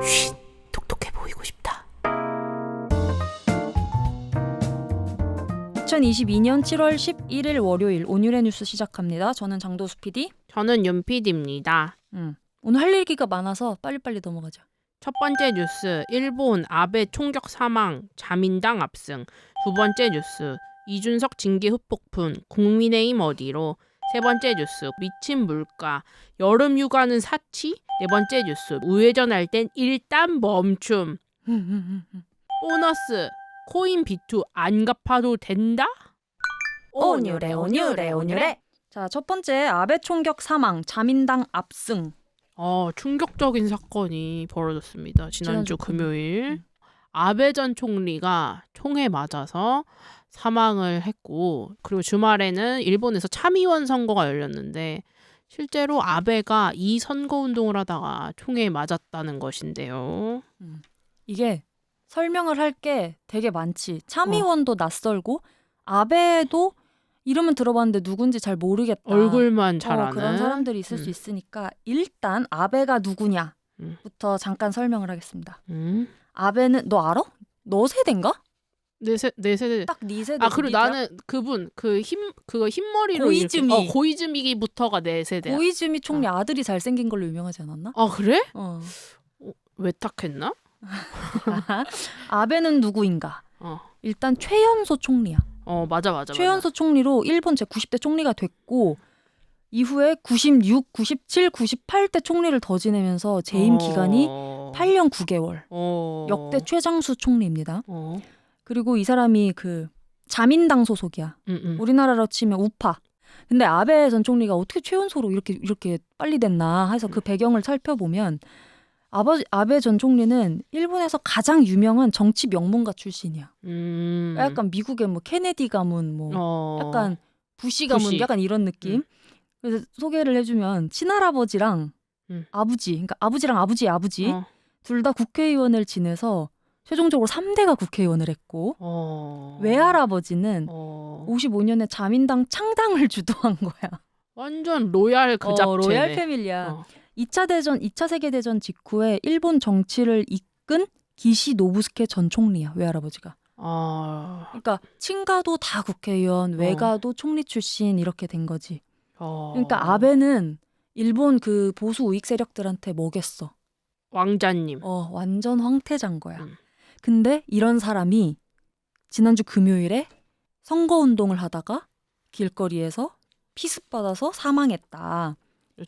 쉿, 똑똑해 보이고 싶다. 2022년 7월 11일 월요일 온유의 뉴스 시작합니다. 저는 장도수 PD. 저는 윤 PD입니다. 오늘 할 얘기가 많아서 빨리빨리 넘어가자. 첫 번째 뉴스, 일본 아베 총격 사망, 자민당 압승. 두 번째 뉴스, 이준석 징계 흡폭풍, 국민의힘 어디로. 세 번째 뉴스, 미친 물가, 여름 휴가는 사치. 네 번째 뉴스, 우회전할 땐 일단 멈춤. 보너스, 코인 B2 안 갚아도 된다? 온유래. 자, 첫 번째 아베 총격 사망, 자민당 압승. 충격적인 사건이 벌어졌습니다. 지난주 금요일. 아베 전 총리가 총에 맞아서 사망을 했고, 그리고 주말에는 일본에서 참의원 선거가 열렸는데 실제로 아베가 이 선거운동을 하다가 총에 맞았다는 것인데요. 이게 설명을 할 게 되게 많지. 참의원도 낯설고 아베도 이름은 들어봤는데 누군지 잘 모르겠다. 얼굴만 잘 아는 그런 사람들이 있을 수 있으니까 일단 아베가 누구냐부터 잠깐 설명을 하겠습니다. 아베는 너 알아? 너 세대인가? 내 세대. 딱 네 세대. 그리고 나는 그분 그거 흰머리로 고이즈미. 고이즈미부터가 내 세대야. 고이즈미 총리 아들이 잘생긴 걸로 유명하지 않았나? 그래? 외탁했나? 외탁했나? 아베는 누구인가? 일단 최연소 총리야. 맞아. 최연소 총리로 일본 제90대 총리가 됐고 이후에 96, 97, 98대 총리를 더 지내면서 재임 기간이 8년 9개월. 역대 최장수 총리입니다. 그리고 이 사람이 그 자민당 소속이야. 우리나라로 치면 우파. 근데 아베 전 총리가 어떻게 최연소로 이렇게 빨리 됐나 해서 그 배경을 살펴보면 아베 전 총리는 일본에서 가장 유명한 정치 명문가 출신이야. 약간 미국의 뭐 케네디 가문, 뭐 약간 부시 가문, 약간 이런 느낌. 그래서 소개를 해주면 친할아버지랑 아버지, 그러니까 아버지랑 아버지의 아버지 둘 다 국회의원을 지내서 최종적으로 3대가 국회의원을 했고 외할아버지는 55년에 자민당 창당을 주도한 거야. 완전 로얄 그 잡채네. 로얄 패밀리야. 2차 세계대전 직후에 일본 정치를 이끈 기시 노부스케 전 총리야. 외할아버지가. 그러니까 친가도 다 국회의원, 외가도 총리 출신 이렇게 된 거지. 그러니까 아베는 일본 그 보수 우익 세력들한테 뭐겠어. 왕자님. 완전 황태자인 거야. 근데 이런 사람이 지난주 금요일에 선거운동을 하다가 길거리에서 피습받아서 사망했다.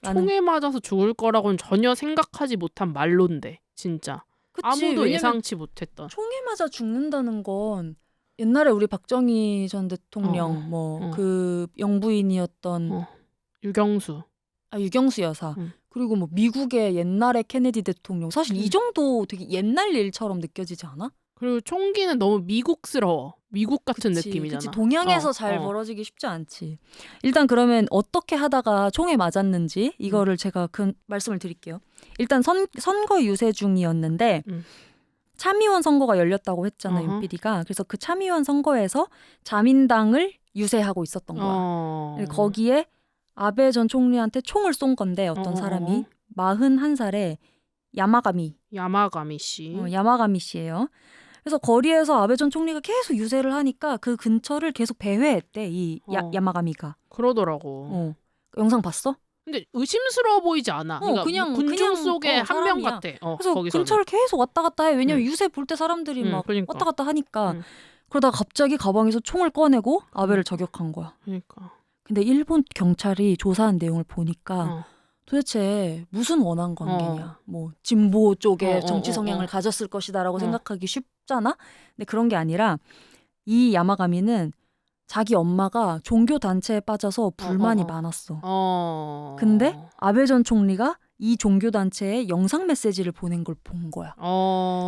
총에 맞아서 죽을 거라고는 전혀 생각하지 못한 말론데 진짜. 그치, 아무도 예상치 못했던. 총에 맞아 죽는다는 건 옛날에 우리 박정희 전 대통령 그 영부인이었던 유경수 여사 그리고 뭐 미국의 옛날의 케네디 대통령 사실 이 정도 되게 옛날 일처럼 느껴지지 않아? 그리고 총기는 너무 미국스러워. 미국 같은 느낌이잖아. 그치, 동양에서 잘 벌어지기 쉽지 않지. 일단 그러면 어떻게 하다가 총에 맞았는지 이거를 제가 말씀을 드릴게요. 일단 선거 유세 중이었는데 참의원 선거가 열렸다고 했잖아요. 윤PD가. 그래서 그 참의원 선거에서 자민당을 유세하고 있었던 거야. 거기에 아베 전 총리한테 총을 쏜 건데 어떤 사람이 41살에 야마가미 씨. 야마가미 씨예요. 그래서 거리에서 아베 전 총리가 계속 유세를 하니까 그 근처를 계속 배회했대. 이 야마가미가. 그러더라고. 영상 봤어? 근데 의심스러워 보이지 않아. 그러니까 그냥 군중 속에 한 명 같아. 그래서 거기서는. 근처를 계속 왔다 갔다 해. 왜냐면 유세 볼 때 사람들이 막 그러니까. 왔다 갔다 하니까. 그러다가 갑자기 가방에서 총을 꺼내고 아베를 저격한 거야. 그러니까. 근데 일본 경찰이 조사한 내용을 보니까 도대체 무슨 원한 관계냐. 뭐 진보 쪽에 정치 성향을 가졌을 것이다라고 생각하기 쉽잖아. 근데 그런 게 아니라 이 야마가미는 자기 엄마가 종교 단체에 빠져서 불만이 많았어. 근데 아베 전 총리가 이 종교 단체에 영상 메시지를 보낸 걸 본 거야.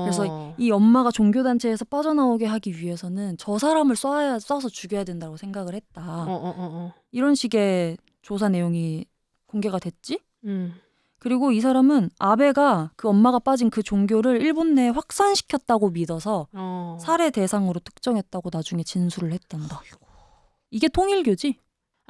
그래서 이 엄마가 종교 단체에서 빠져나오게 하기 위해서는 저 사람을 쏴서 죽여야 된다고 생각을 했다. 이런 식의 조사 내용이 공개가 됐지. 그리고 이 사람은 아베가 그 엄마가 빠진 그 종교를 일본 내에 확산시켰다고 믿어서 살해 대상으로 특정했다고 나중에 진술을 했단다. 이게 통일교지?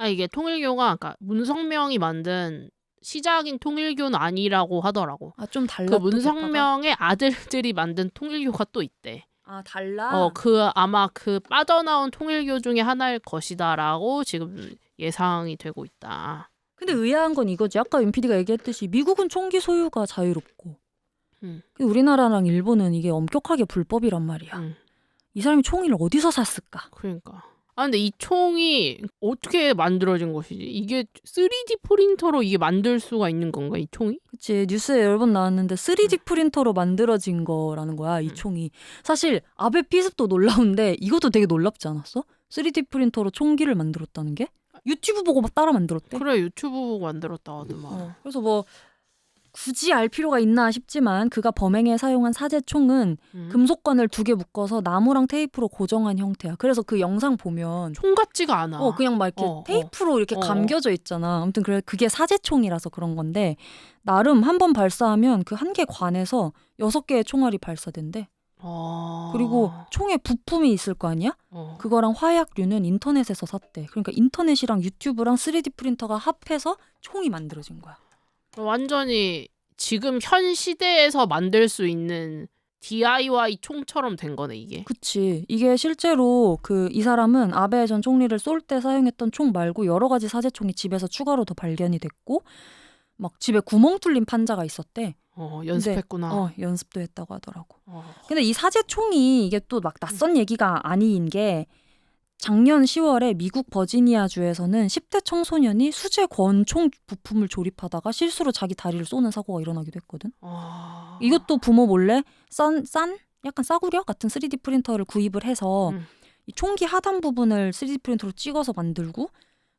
이게 통일교가 그러니까 문성명이 만든 시작인 통일교는 아니라고 하더라고. 아, 좀 달라. 그 문성명의 아들들이 만든 통일교가 또 있대. 아, 달라. 그 아마 그 빠져나온 통일교 중에 하나일 것이다라고 지금 예상이 되고 있다. 근데 의아한 건 이거지. 아까 윤PD가 얘기했듯이 미국은 총기 소유가 자유롭고 근데 우리나라랑 일본은 이게 엄격하게 불법이란 말이야. 이 사람이 총을 어디서 샀을까? 그러니까. 근데 이 총이 어떻게 만들어진 것이지? 이게 3D 프린터로 이게 만들 수가 있는 건가, 이 총이? 그치. 뉴스에 여러 번 나왔는데 3D 프린터로 만들어진 거라는 거야, 이 총이. 사실 아베 피습도 놀라운데 이것도 되게 놀랍지 않았어? 3D 프린터로 총기를 만들었다는 게? 유튜브 보고 막 따라 만들었대. 그래, 유튜브 보고 만들었다 하더만. 그래서 뭐 굳이 알 필요가 있나 싶지만 그가 범행에 사용한 사제총은 금속관을 2개 묶어서 나무랑 테이프로 고정한 형태야. 그래서 그 영상 보면 총 같지가 않아. 그냥 막 이렇게 테이프로 이렇게 감겨져 있잖아. 아무튼 그게 사제총이라서 그런 건데 나름 한 번 발사하면 그 한 개 관에서 6개의 총알이 발사된대. 그리고 총에 부품이 있을 거 아니야? 그거랑 화약류는 인터넷에서 샀대. 그러니까 인터넷이랑 유튜브랑 3D 프린터가 합해서 총이 만들어진 거야. 완전히 지금 현 시대에서 만들 수 있는 DIY 총처럼 된 거네, 이게. 그치. 이게 실제로 이 사람은 아베 전 총리를 쏠 때 사용했던 총 말고 여러 가지 사제총이 집에서 추가로 더 발견이 됐고 막 집에 구멍 뚫린 판자가 있었대. 연습했구나. 연습도 했다고 하더라고. 근데 이 사제총이 이게 또 막 낯선 얘기가 아닌 게 작년 10월에 미국 버지니아주에서는 10대 청소년이 수제 권총 부품을 조립하다가 실수로 자기 다리를 쏘는 사고가 일어나기도 했거든. 이것도 부모 몰래 약간 싸구려 같은 3D 프린터를 구입을 해서 이 총기 하단 부분을 3D 프린터로 찍어서 만들고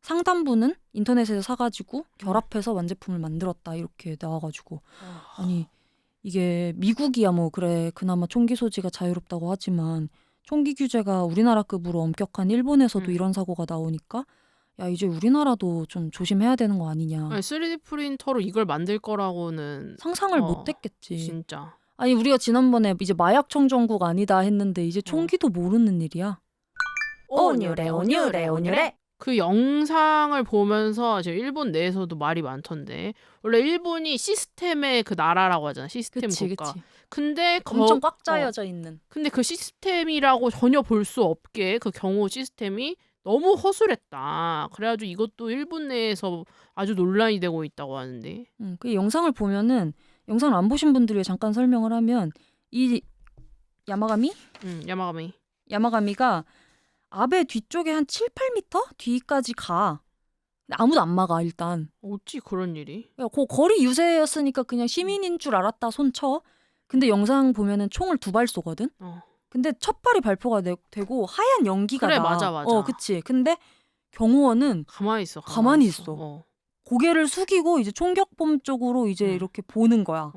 상단부는 인터넷에서 사가지고 결합해서 완제품을 만들었다 이렇게 나와가지고 아니 이게 미국이야 뭐 그래 그나마 총기 소지가 자유롭다고 하지만 총기 규제가 우리나라급으로 엄격한 일본에서도 이런 사고가 나오니까 야 이제 우리나라도 좀 조심해야 되는 거 아니냐. 아니, 3D 프린터로 이걸 만들 거라고는 상상을 못했겠지. 진짜. 아니 우리가 지난번에 이제 마약 청정국 아니다 했는데 이제 총기도 모르는 일이야. 오뉴레. 그 영상을 보면서 지금 일본 내에서도 말이 많던데 원래 일본이 시스템의 그 나라라고 하잖아. 시스템 국가. 그치. 근데 엄청 꽉 짜여져 있는. 근데 그 시스템이라고 전혀 볼 수 없게 그 경호 시스템이 너무 허술했다. 그래가지고 이것도 일본 내에서 아주 논란이 되고 있다고 하는데. 그 영상을 보면은 영상을 안 보신 분들 위해 잠깐 설명을 하면 이 야마가미가 아베 뒤쪽에 한 7, 8m 뒤까지 가. 아무도 안 막아 일단. 어찌 그런 일이? 야, 그 거리 유세였으니까 그냥 시민인 줄 알았다 손쳐. 근데 영상 보면은 총을 2발 쏘거든. 근데 첫 발이 발표가 되고 하얀 연기가 그래, 나. 맞아. 그치. 근데 경호원은 가만히 있어. 고개를 숙이고 이제 총격범 쪽으로 이제 이렇게 보는 거야.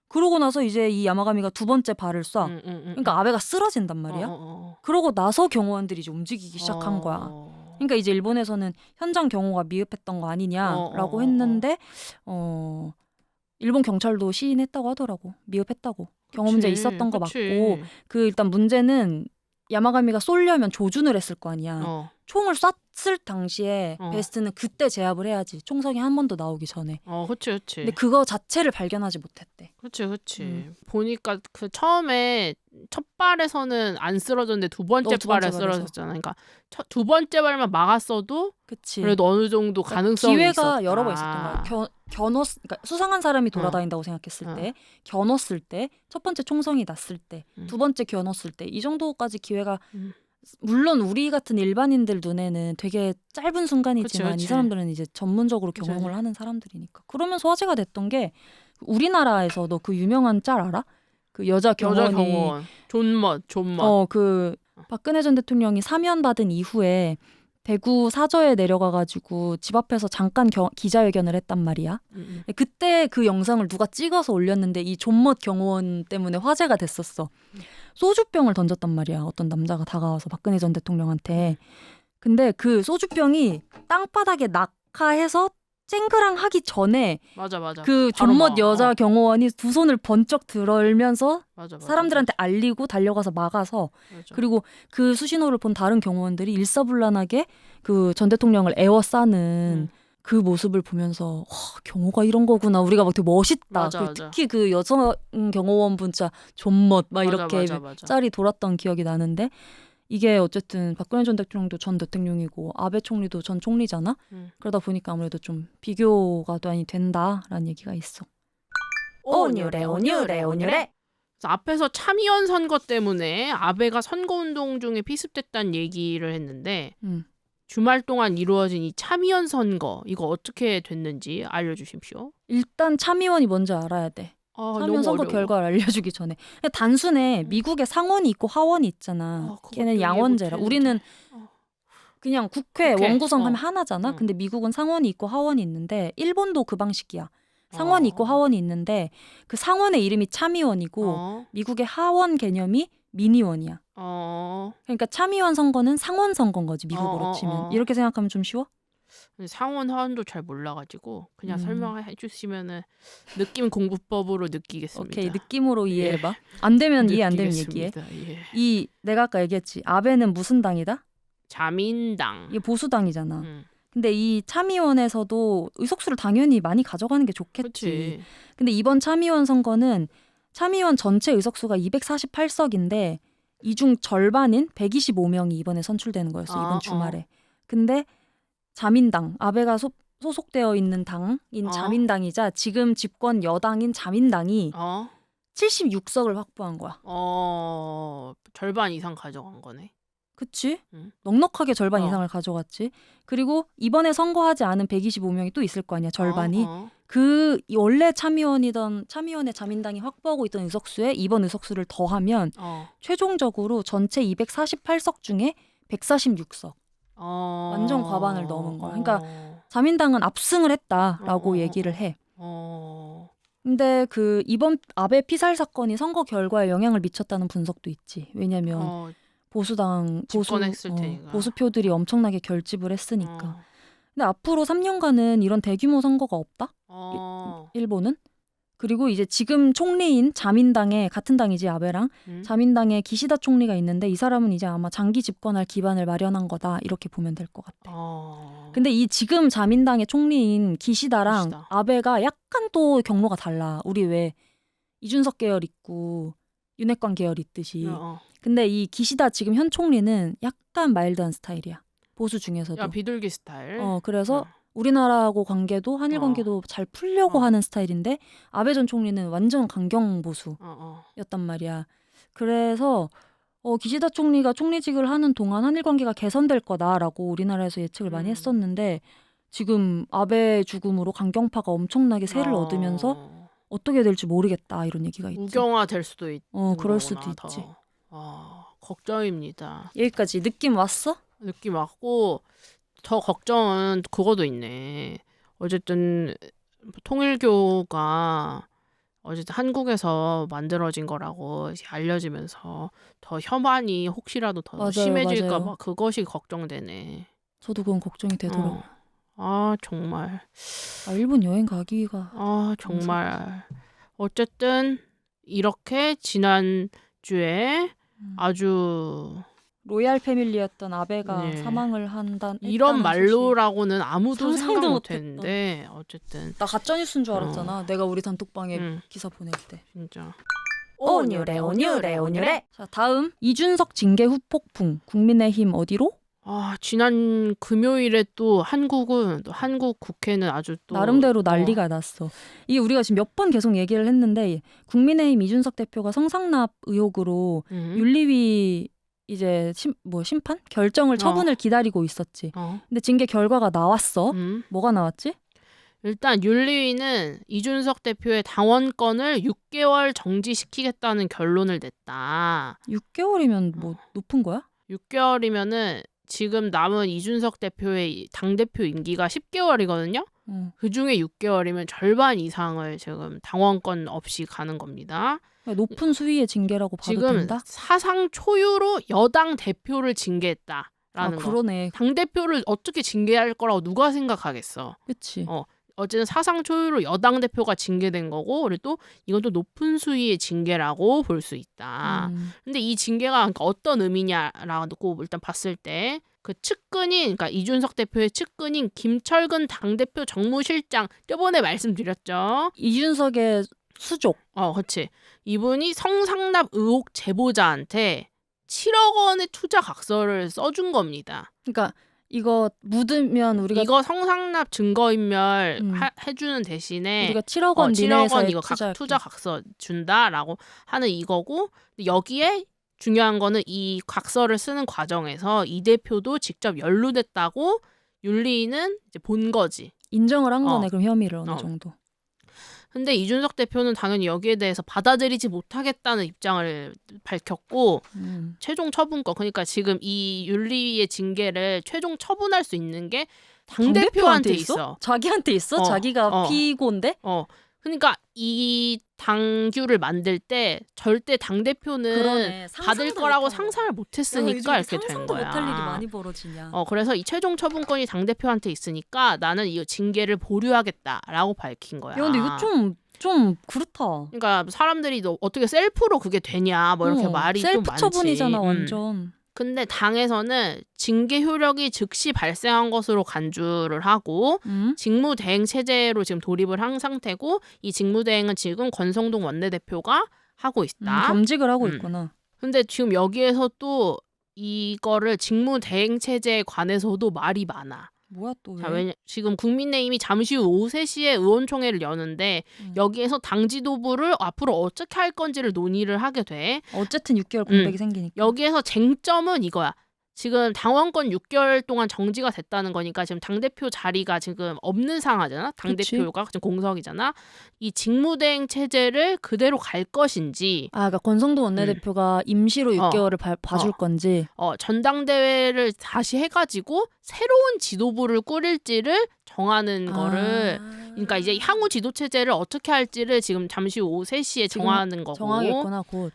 그러고 나서 이제 이 야마가미가 2번째 발을 쏴. 그러니까 아베가 쓰러진단 말이야. 그러고 나서 경호원들이 이제 움직이기 시작한 거야. 그러니까 이제 일본에서는 현장 경호가 미흡했던 거 아니냐라고 했는데 일본 경찰도 시인했다고 하더라고. 미흡했다고. 경호 문제 있었던 거 맞고 그 일단 문제는 야마가미가 쏘려면 조준을 했을 거 아니야. 총을 쐈을 당시에 베스트는 그때 제압을 해야지. 총성이 한 번 더 나오기 전에. 그치. 근데 그거 자체를 발견하지 못했대. 그치. 보니까 그 처음에 첫 발에서는 안 쓰러졌는데 두 번째 발에 쓰러졌잖아. 그러니까 2번째 발만 막았어도 그치. 그래도 어느 정도 가능성이 기회가 있었다. 여러 번 있었던 거야. 그러니까 수상한 사람이 돌아다닌다고 생각했을 때, 겨눴을 때, 첫 번째 총성이 났을 때, 2번째 겨눴을 때 이 정도까지 기회가 물론 우리 같은 일반인들 눈에는 되게 짧은 순간이지만 그치. 이 사람들은 이제 전문적으로 경험을 하는 사람들이니까. 그러면서 화제가 됐던 게 우리나라에서도 그 유명한 짤 알아? 그 여자 경호원. 존멋. 그 박근혜 전 대통령이 사면 받은 이후에 대구 사저에 내려가가지고 집 앞에서 잠깐 기자회견을 했단 말이야. 그때 그 영상을 누가 찍어서 올렸는데 이 존멋 경호원 때문에 화제가 됐었어. 소주병을 던졌단 말이야. 어떤 남자가 다가와서 박근혜 전 대통령한테. 근데 그 소주병이 땅바닥에 낙하해서 쨍그랑 하기 전에 맞아. 그 존멋 여자 경호원이 2 손을 번쩍 들면서 맞아. 사람들한테 알리고 달려가서 막아서 맞아. 그리고 그 수신호를 본 다른 경호원들이 일사불란하게 그 전 대통령을 에워싸는 그 모습을 보면서 경호가 이런 거구나. 우리가 막 되게 멋있다. 맞아, 그리고 맞아. 특히 그 여성 경호원분 진짜 존멋 막 맞아, 이렇게 맞아, 맞아. 짤이 돌았던 기억이 나는데 이게 어쨌든 박근혜 전 대통령도 전 대통령이고 아베 총리도 전 총리잖아. 그러다 보니까 아무래도 좀 비교가 많이 된다라는 얘기가 있어. 온유래 온유래 온유래. 그래서 앞에서 참의원 선거 때문에 아베가 선거운동 중에 피습됐다는 얘기를 했는데 주말 동안 이루어진 이 참의원 선거 이거 어떻게 됐는지 알려주십시오. 일단 참의원이 뭔지 알아야 돼. 참의원 너무 선거 어려워. 결과를 알려주기 전에. 그냥 단순해. 미국에 상원이 있고 하원이 있잖아. 그것도 걔는 이해 양원제라. 못했는데. 우리는 그냥 국회 원구성 하면 어. 하나잖아. 응. 근데 미국은 상원이 있고 하원이 있는데 일본도 그 방식이야. 상원이 있고 하원이 있는데 그 상원의 이름이 참의원이고 미국의 하원 개념이 민의원이야. 그러니까 참의원 선거는 상원 선거인 거지 미국으로 치면. 이렇게 생각하면 좀 쉬워? 상원 하원도 잘 몰라가지고 그냥 설명해 주시면은 느낌 공부법으로 느끼겠습니다. 오케이 느낌으로 이해해봐. 안 되면 이해 안 되면 얘기해. 느끼겠습니다. 예. 이 내가 아까 얘기했지. 아베는 무슨 당이다? 자민당. 이게 보수당이잖아. 근데 이 참의원에서도 의석수를 당연히 많이 가져가는 게 좋겠지. 그치. 근데 이번 참의원 선거는 참의원 전체 의석수가 248석인데 이 중 절반인 125명이 이번에 선출되는 거였어. 이번 주말에. 근데 자민당, 아베가 소속되어 있는 당인 자민당이자 지금 집권 여당인 자민당이 76석을 확보한 거야. 절반 이상 가져간 거네. 그치? 넉넉하게 절반 이상을 가져갔지. 그리고 이번에 선거하지 않은 125명이 또 있을 거 아니야. 절반이. 그 원래 참의원의 자민당이 확보하고 있던 의석수에 이번 의석수를 더하면 최종적으로 전체 248석 중에 146석. 완전 과반을 넘은 거야. 그러니까 자민당은 압승을 했다라고 얘기를 해. 근데 그 이번 아베 피살 사건이 선거 결과에 영향을 미쳤다는 분석도 있지. 왜냐면 집권했을 테니까. 보수표들이 엄청나게 결집을 했으니까. 근데 앞으로 3년간은 이런 대규모 선거가 없다? 일본은? 그리고 이제 지금 총리인 자민당의 같은 당이지 아베랑 자민당의 기시다 총리가 있는데 이 사람은 이제 아마 장기 집권할 기반을 마련한 거다 이렇게 보면 될 것 같아. 근데 이 지금 자민당의 총리인 기시다. 아베가 약간 또 경로가 달라. 우리 왜 이준석 계열 있고 윤핵관 계열 있듯이. 근데 이 기시다 지금 현 총리는 약간 마일드한 스타일이야. 보수 중에서도. 야, 비둘기 스타일. 그래서 우리나라하고 관계도 한일 관계도 잘 풀려고 하는 스타일인데 아베 전 총리는 완전 강경 보수였단 말이야. 그래서 기시다 총리가 총리직을 하는 동안 한일 관계가 개선될 거다라고 우리나라에서 예측을 많이 했었는데 지금 아베 죽음으로 강경파가 엄청나게 세를 얻으면서 어떻게 될지 모르겠다 이런 얘기가 있지. 우경화 될 수도 있. 그럴 수도 있지. 걱정입니다. 여기까지 느낌 왔어? 느낌 왔고 더 걱정은 그거도 있네. 어쨌든 통일교가 어쨌든 한국에서 만들어진 거라고 알려지면서 더 혐한이 혹시라도 더 맞아요, 심해질까 맞아요. 봐 그것이 걱정되네. 저도 그건 걱정이 되더라고. 정말. 일본 여행 가기가 정말. 어쨌든 이렇게 지난주에 아주 로얄 패밀리였던 아베가 네. 사망을 한다는 이런 말로라고는 아무도 상상도 생각 못했던. 못했는데 어쨌든 나 가짜 뉴스인 줄 알았잖아. 내가 우리 단톡방에 기사 보낼 때. 진짜 온유래 온유래 온유래. 자, 다음 이준석 징계 후 폭풍. 국민의힘 어디로? 지난 금요일에 또 한국 국회는 아주 또 나름대로 난리가 났어. 이게 우리가 지금 몇 번 계속 얘기를 했는데 국민의힘 이준석 대표가 성상납 의혹으로 윤리위 이제 심판? 결정을 처분을 기다리고 있었지. 근데 징계 결과가 나왔어. 뭐가 나왔지? 일단 윤리위는 이준석 대표의 당원권을 6개월 정지시키겠다는 결론을 냈다. 6개월이면 뭐 높은 거야? 6개월이면은 지금 남은 이준석 대표의 당대표 임기가 10개월이거든요. 그중에 6개월이면 절반 이상을 지금 당원권 없이 가는 겁니다. 높은 수위의 징계라고 봐도 지금 된다? 사상 초유로 여당 대표를 징계했다라는 거. 그러네. 당대표를 어떻게 징계할 거라고 누가 생각하겠어. 그치. 어쨌든 사상 초유로 여당 대표가 징계된 거고 그리고 또 이건 또 높은 수위의 징계라고 볼 수 있다. 근데 이 징계가 그러니까 어떤 의미냐라고 일단 봤을 때 그 측근인 그러니까 이준석 대표의 측근인 김철근 당대표 정무실장 저번에 말씀드렸죠. 이준석의 수족. 그렇지. 이분이 성상납 의혹 제보자한테 7억 원의 투자 각서를 써준 겁니다. 그러니까 이거 묻으면 우리가 이거 성상납 증거인멸 음. 해주는 대신에 우리가 7억 원 7억 미래에서 원 이거 투자할게. 투자 각서 준다라고 하는 이거고 여기에 중요한 거는 이 각서를 쓰는 과정에서 이 대표도 직접 연루됐다고 윤리는 이제 본 거지. 인정을 한 거네. 그럼 혐의를 어느 어. 정도. 근데 이준석 대표는 당연히 여기에 대해서 받아들이지 못하겠다는 입장을 밝혔고 최종 처분권 그러니까 지금 이 윤리의 징계를 최종 처분할 수 있는 게 당대표한테 있어. 자기한테 있어? 자기가 피고인데? 그러니까 이 당규를 만들 때 절대 당대표는 그러네. 받을 거라고 상상을 못했으니까 이렇게 된 상상도 거야. 못할 일이 많이 벌어지냐. 그래서 이 최종 처분권이 당대표한테 있으니까 나는 이 징계를 보류하겠다라고 밝힌 거야. 야, 근데 이거 좀 그렇다. 그러니까 사람들이 너 어떻게 셀프로 그게 되냐 뭐 이렇게 말이 좀 셀프 많지. 처분이잖아 완전. 근데 당에서는 징계 효력이 즉시 발생한 것으로 간주를 하고 직무대행 체제로 지금 돌입을 한 상태고 이 직무대행은 지금 권성동 원내대표가 하고 있다. 겸직을 하고 있구나. 근데 지금 여기에서 또 이거를 직무대행 체제에 관해서도 말이 많아. 뭐야 또 왜? 자, 지금 국민의힘이 잠시 후 오후 3시에 의원총회를 여는데 여기에서 당 지도부를 앞으로 어떻게 할 건지를 논의를 하게 돼. 어쨌든 6개월 공백이 생기니까. 여기에서 쟁점은 이거야. 지금 당원권 6개월 동안 정지가 됐다는 거니까 지금 당대표 자리가 지금 없는 상황이잖아. 당대표가 지금 공석이잖아. 이 직무대행 체제를 그대로 갈 것인지 그러니까 권성동 원내대표가 임시로 6개월을 봐줄 건지. 전당대회를 다시 해가지고 새로운 지도부를 꾸릴지를 정하는 거를 그러니까 이제 향후 지도 체제를 어떻게 할지를 지금 잠시 후 오후 3시에 정하는 거고. 정하겠구나 곧.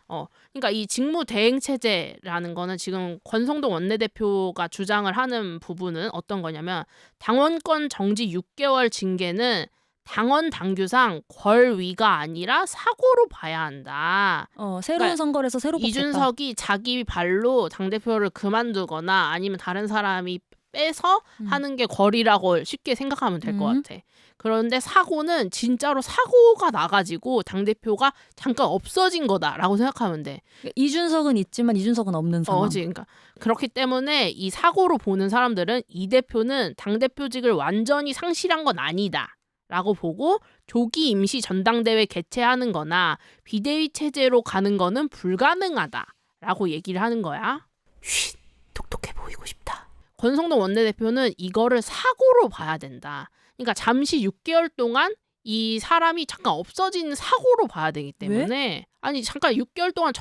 그러니까 이 직무 대행 체제라는 거는 지금 권성동 원내대표가 주장을 하는 부분은 어떤 거냐면 당원권 정지 6개월 징계는 당원 당규상 권위가 아니라 사고로 봐야 한다. 새로운 그러니까 선거를 해서 새로 뽑겠다. 이준석이 자기 발로 당대표를 그만두거나 아니면 다른 사람이 빼서 하는 게 권리라고 쉽게 생각하면 될 것 같아. 그런데 사고는 진짜로 사고가 나가지고 당대표가 잠깐 없어진 거다라고 생각하면 돼. 이준석은 있지만 이준석은 없는 상황. 그러니까 그렇기 때문에 이 사고로 보는 사람들은 이 대표는 당대표직을 완전히 상실한 건 아니다. 라고 보고 조기 임시 전당대회 개최하는 거나 비대위 체제로 가는 거는 불가능하다라고 얘기를 하는 거야. 쉿, 똑똑해 보이고 싶다. 권성동 원내대표는 이거를 사고로 봐야 된다. 그러니까 잠시 6개월 동안 이 사람이 잠깐 없어진 사고로 봐야 되기 때문에 왜? 아니 잠깐 6개월 동안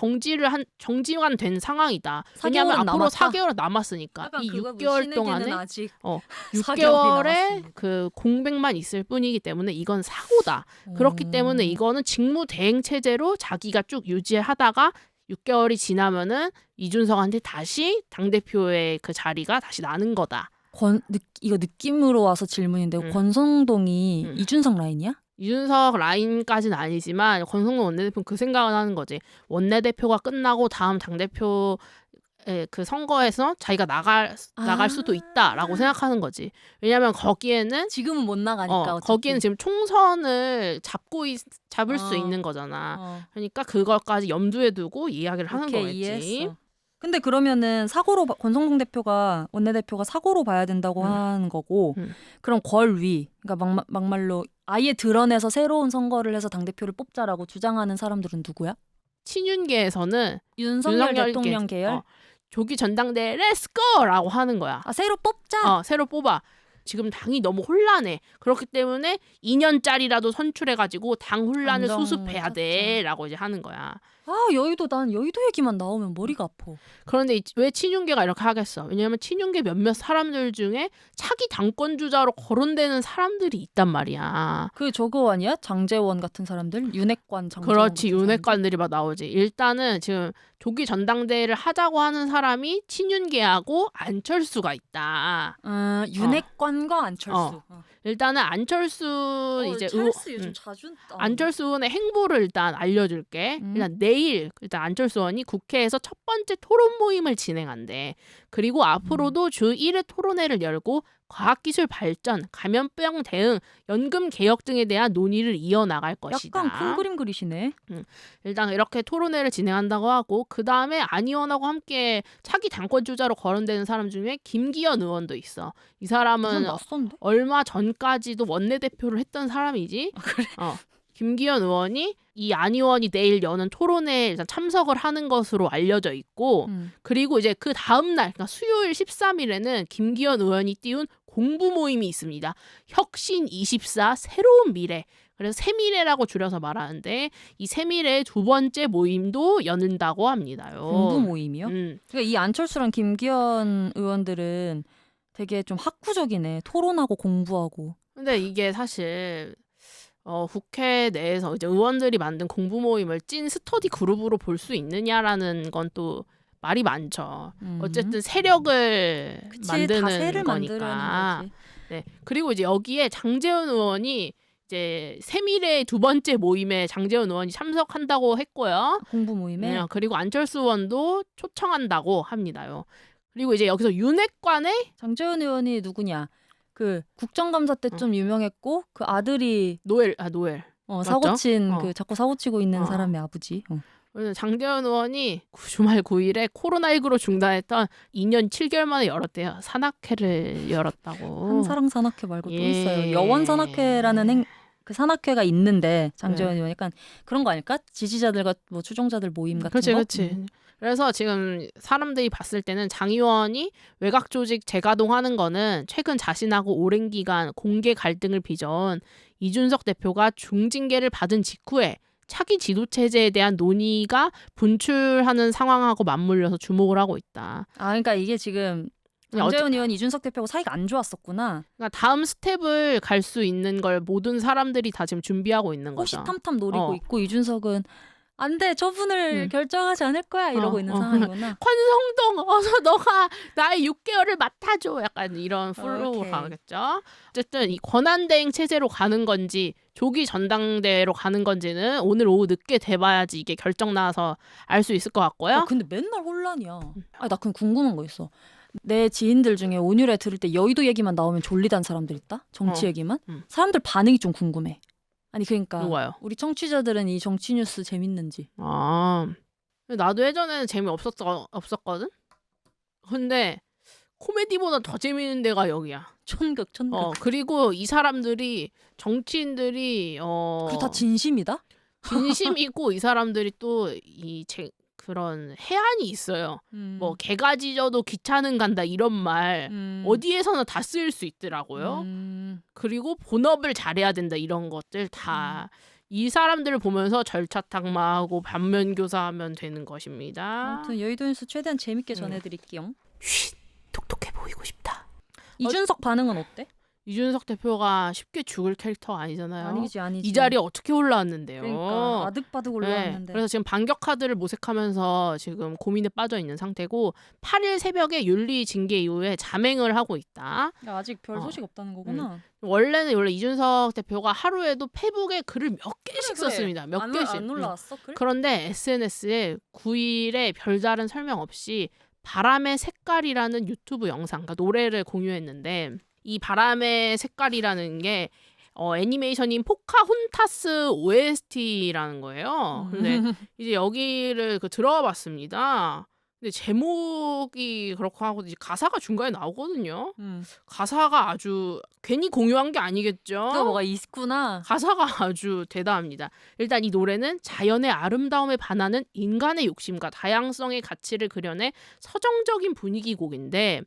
정지가 된 상황이다. 왜냐하면 앞으로 남았다? 4개월은 남았으니까 이 6개월 동안에 아직 6개월의 그 공백만 있을 뿐이기 때문에 이건 사고다. 그렇기 때문에 이거는 직무대행 체제로 자기가 쭉 유지하다가 6개월이 지나면은 이준석한테 다시 당대표의 그 자리가 다시 나는 거다. 이거 느낌으로 와서 질문인데 권성동이 이준석 라인이야? 이준석 라인까지는 아니지만 권성동 원내대표는 그 생각을 하는 거지. 원내대표가 끝나고 다음 당대표 그 선거에서 자기가 나갈 수도 있다라고 생각하는 거지. 왜냐하면 거기에는 지금은 못 나가니까 거기에는 지금 총선을 잡을 수 있는 거잖아. 그러니까 그것까지 염두에 두고 이야기를 하는 거겠지. 이해했어. 근데 그러면은 권성동 원내대표가 사고로 봐야 된다고 하는 거고 그럼 권위 그러니까 막말로 아예 드러내서 새로운 선거를 해서 당대표를 뽑자라고 주장하는 사람들은 누구야? 친윤계에서는 윤석열 대통령 계열? 조기 전당대회 렛츠고라고 하는 거야. 새로 뽑자. 새로 뽑아. 지금 당이 너무 혼란해. 그렇기 때문에 2년짜리라도 선출해가지고 당 혼란을 수습해야 돼라고 이제 하는 거야. 난 여의도 얘기만 나오면 머리가 아파. 그런데 왜 친윤계가 이렇게 하겠어? 왜냐하면 친윤계 몇몇 사람들 중에 차기 당권 주자로 거론되는 사람들이 있단 말이야. 그 저거 아니야? 장제원 같은 사람들? 윤핵관 장제원. 그렇지. 윤핵관들이 막 나오지. 일단은 지금 조기 전당대회를 하자고 하는 사람이 친윤계하고 안철수가 있다. 윤핵관 유한과 안철수. 일단은 안철수 이제 찰스 요즘 자주 안철수 의원의 행보를 일단 알려줄게. 일단 내일 일단 안철수 의원이 국회에서 첫 번째 토론 모임을 진행한대. 그리고 앞으로도 주 1회 토론회를 열고 과학기술 발전, 감염병 대응, 연금 개혁 등에 대한 논의를 이어나갈 것이다. 약간 큰 그림 그리시네. 일단 이렇게 토론회를 진행한다고 하고 그 다음에 안 의원하고 함께 차기 당권 주자로 거론되는 사람 중에 김기현 의원도 있어. 이 사람은 낯선데? 얼마 전까지도 원내대표를 했던 사람이지. 그래? 김기현 의원이 이 안 의원이 내일 여는 토론회에 일단 참석을 하는 것으로 알려져 있고 그리고 이제 그 다음 날 그러니까 수요일 13일에는 김기현 의원이 띄운 공부 모임이 있습니다. 혁신 24 새로운 미래. 그래서 새미래라고 줄여서 말하는데 이 새미래의 두 번째 모임도 여는다고 합니다요. 공부 모임이요? 그러니까 이 안철수랑 김기현 의원들은 되게 좀 학구적이네. 토론하고 공부하고. 근데 이게 사실 국회 내에서 이제 의원들이 만든 공부 모임을 찐 스터디 그룹으로 볼 수 있느냐라는 건 또 말이 많죠. 어쨌든 세력을 그치, 만드는 다 세를 거니까. 만들려는 거지. 네. 그리고 이제 여기에 장제원 의원이 이제 새미래 두 번째 모임에 장제원 의원이 참석한다고 했고요. 공부 모임에. 그리고 안철수 의원도 초청한다고 합니다요. 그리고 이제 여기서 윤핵관의 장제원 의원이 누구냐? 그 국정감사 때 좀 유명했고 그 아들이 노엘 사고친 어. 그 자꾸 사고치고 있는 어. 사람의 아버지. 그래서 장제원 의원이 주말 9일에 코로나19로 중단했던 2년 7개월 만에 열었대요. 산악회를 열었다고. 한사랑 산악회 말고 또 예. 있어요. 여원 산악회라는 그 산악회가 있는데 장제원 의원 약간 그런 거 아닐까? 지지자들과 뭐 추종자들 모임 같은 거. 그렇지. 그래서 지금 사람들이 봤을 때는 장 의원이 외곽 조직 재가동하는 거는 최근 자신하고 오랜 기간 공개 갈등을 빚어온 이준석 대표가 중징계를 받은 직후에 차기 지도 체제에 대한 논의가 분출하는 상황하고 맞물려서 주목을 하고 있다. 그러니까 이게 지금 장제원 의원 이준석 대표하고 사이가 안 좋았었구나. 그러니까 다음 스텝을 갈 수 있는 걸 모든 사람들이 다 지금 준비하고 있는 거죠. 호시탐탐 노리고 있고 이준석은 안 돼, 저분을 결정하지 않을 거야 이러고 있는 상황이구나. 권성동 어서 너가 나의 6개월을 맡아줘. 약간 이런 플로우 오케이. 가겠죠. 어쨌든 이 권한대행 체제로 가는 건지 조기 전당대회로 가는 건지는 오늘 오후 늦게 돼봐야지 이게 결정 나서 알 수 있을 것 같고요. 근데 맨날 혼란이야. 나 그럼 궁금한 거 있어. 내 지인들 중에 온유래 들을 때 여의도 얘기만 나오면 졸리단 사람들 있다? 정치 얘기만? 사람들 반응이 좀 궁금해. 아니 그러니까 누가요? 우리 청취자들은 이 정치 뉴스 재밌는지. 나도 예전에는 없었거든. 근데 코미디보다 더 재밌는 데가 여기야. 천극. 그리고 이 사람들이 정치인들이 그 다 진심이다? 진심이고 이 사람들이 또 그런 해안이 있어요. 뭐 개가 짖어도 기차는 간다 이런 말 어디에서나 다 쓰일 수 있더라고요. 그리고 본업을 잘해야 된다 이런 것들 다 이 사람들을 보면서 절차탁마하고 반면교사하면 되는 것입니다. 아무튼 여의도 뉴스 최대한 재밌게 전해드릴게요. 똑똑해 보이고 싶다. 이준석 반응은 어때? 이준석 대표가 쉽게 죽을 캐릭터 아니잖아요. 아니지. 이 자리에 어떻게 올라왔는데요. 그러니까 아득바득 올라왔는데. 그래서 지금 반격 카드를 모색하면서 지금 고민에 빠져 있는 상태고 8일 새벽에 윤리 징계 이후에 자맹을 하고 있다. 아직 별 소식 없다는 거구나. 원래 이준석 대표가 하루에도 페북에 글을 몇 개씩 썼습니다. 몇 개씩. 안 올라왔어? 그래? 그런데 SNS에 9일에 별다른 설명 없이 바람의 색깔이라는 유튜브 영상, 그러니까 노래를 공유했는데 이 바람의 색깔이라는 게 애니메이션인 포카혼타스 OST라는 거예요. 근데 이제 여기를 들어가 봤습니다. 근데 제목이 그렇고 하고 이제 가사가 중간에 나오거든요. 가사가 아주 괜히 공유한 게 아니겠죠. 또 뭐가 있구나. 가사가 아주 대단합니다. 일단 이 노래는 자연의 아름다움에 반하는 인간의 욕심과 다양성의 가치를 그려내 서정적인 분위기 곡인데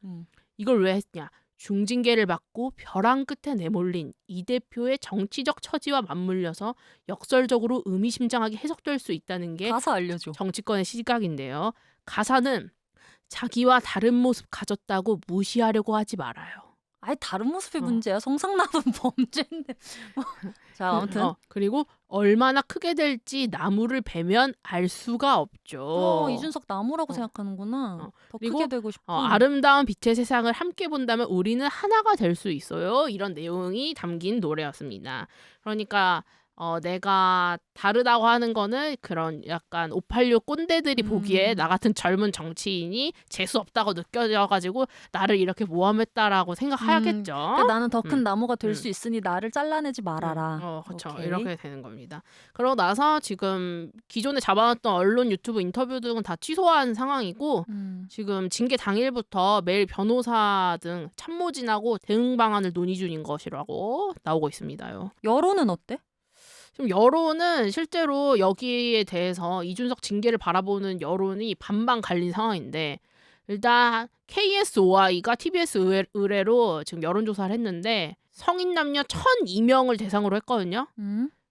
이걸 왜 했냐. 중징계를 받고 벼랑 끝에 내몰린 이 대표의 정치적 처지와 맞물려서 역설적으로 의미심장하게 해석될 수 있다는 게 가사 알려줘. 정치권의 시각인데요. 가사는 자기와 다른 모습 가졌다고 무시하려고 하지 말아요. 아예 다른 모습의 어. 문제야. 성상납은 범죄인데. 자, 아무튼 그리고 얼마나 크게 될지 나무를 베면 알 수가 없죠. 이준석 나무라고 어. 생각하는구나. 어. 더 그리고, 크게 되고 싶고. 아름다운 빛의 세상을 함께 본다면 우리는 하나가 될 수 있어요. 이런 내용이 담긴 노래였습니다. 그러니까 내가 다르다고 하는 거는 그런 약간 586 꼰대들이 보기에 나 같은 젊은 정치인이 재수 없다고 느껴져가지고 나를 이렇게 모함했다라고 생각하겠죠. 그러니까 나는 더 큰 음. 나무가 될 수 있으니 나를 잘라내지 말아라. 그렇죠. 오케이. 이렇게 되는 겁니다. 그러고 나서 지금 기존에 잡아놨던 언론 유튜브 인터뷰 등은 다 취소한 상황이고 지금 징계 당일부터 매일 변호사 등 참모진하고 대응 방안을 논의 중인 것이라고 나오고 있습니다요. 여론은 어때? 지금 여론은 실제로 여기에 대해서 이준석 징계를 바라보는 여론이 반반 갈린 상황인데 일단 KSOI가 TBS 의뢰로 지금 여론조사를 했는데 성인 남녀 1,002명을 대상으로 했거든요.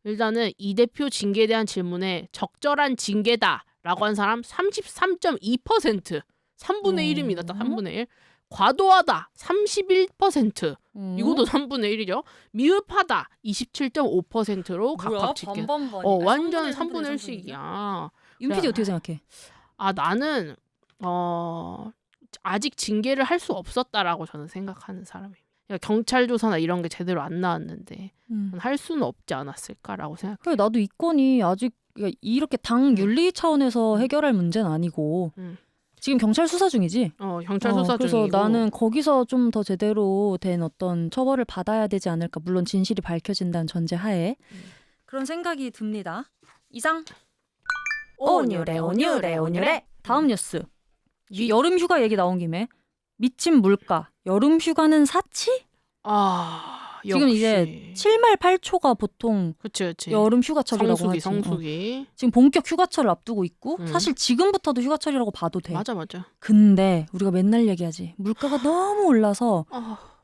일단은 이 대표 징계에 대한 질문에 적절한 징계다라고 한 사람 33.2%, 3분의 1입니다. 딱 3분의 1. 과도하다 31%. 이것도 3분의 1이죠. 미흡하다 27.5%로 각각 집계. 완전 3분의 1씩이야. 윤 PD 어떻게 생각해? 나는 아직 징계를 할 수 없었다라고 저는 생각하는 사람입니다. 경찰 조사나 이런 게 제대로 안 나왔는데 할 수는 없지 않았을까라고 생각해요. 그래, 나도 이 건이 아직 이렇게 당 윤리 차원에서 해결할 문제는 아니고 지금 경찰 수사 중이지? 경찰 수사 그래서 중이고. 나는 거기서 좀 더 제대로 된 어떤 처벌을 받아야 되지 않을까. 물론 진실이 밝혀진다는 전제하에. 그런 생각이 듭니다. 이상. 온유래 온유래 온유래. 다음 뉴스. 여름 휴가 얘기 나온 김에 미친 물가. 여름 휴가는 사치? 지금 지금 이제 7말 8초가 보통 그치. 여름 휴가철이라고 하지. 성수기. 지금 본격 휴가철을 앞두고 있고 음. 사실 지금부터도 휴가철이라고 봐도 돼. 맞아. 근데 우리가 맨날 얘기하지. 물가가 너무 올라서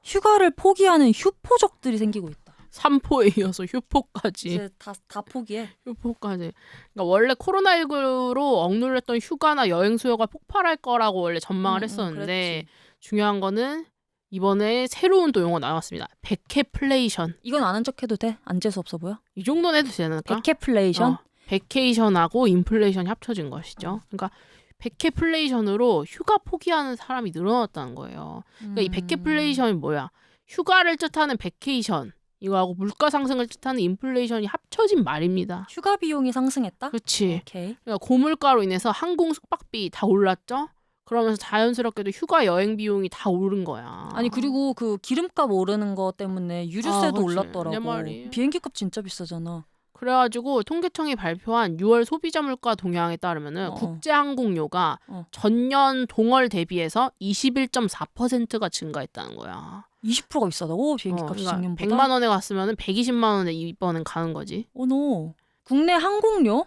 휴가를 포기하는 휴포족들이 생기고 있다. 삼포에 이어서 휴포까지. 이제 다 포기해. 휴포까지. 그러니까 원래 코로나19로 억눌렸던 휴가나 여행 수요가 폭발할 거라고 원래 전망을 했었는데 중요한 거는 이번에 새로운 또 용어 나왔습니다. 백해플레이션. 이건 아는 척해도 돼? 안 재수 없어 보여? 이 정도는 해도 되지 않을까? 백해플레이션? 베케이션하고 인플레이션이 합쳐진 것이죠. 그러니까 백해플레이션으로 휴가 포기하는 사람이 늘어났다는 거예요. 그러니까 이 백해플레이션이 뭐야? 휴가를 뜻하는 베케이션 이거하고 물가 상승을 뜻하는 인플레이션이 합쳐진 말입니다. 휴가 비용이 상승했다? 그렇지. 오케이. 그러니까 고물가로 인해서 항공 숙박비 다 올랐죠. 그러면서 자연스럽게도 휴가 여행 비용이 다 오른 거야. 아니 그리고 그 기름값 오르는 거 때문에 유류세도 그치. 올랐더라고. 내 말이. 비행기값 진짜 비싸잖아. 그래가지고 통계청이 발표한 6월 소비자 물가 동향에 따르면은 국제항공료가 전년 동월 대비해서 21.4%가 증가했다는 거야. 20%가 비싸다고? 비행기값이 그러니까 작년보다? 100만 원에 갔으면은 120만 원에 이번엔 가는 거지. 노. 국내 항공료,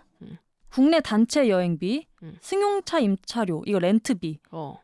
국내 단체 여행비, 음. 승용차 임차료, 이거 렌트비,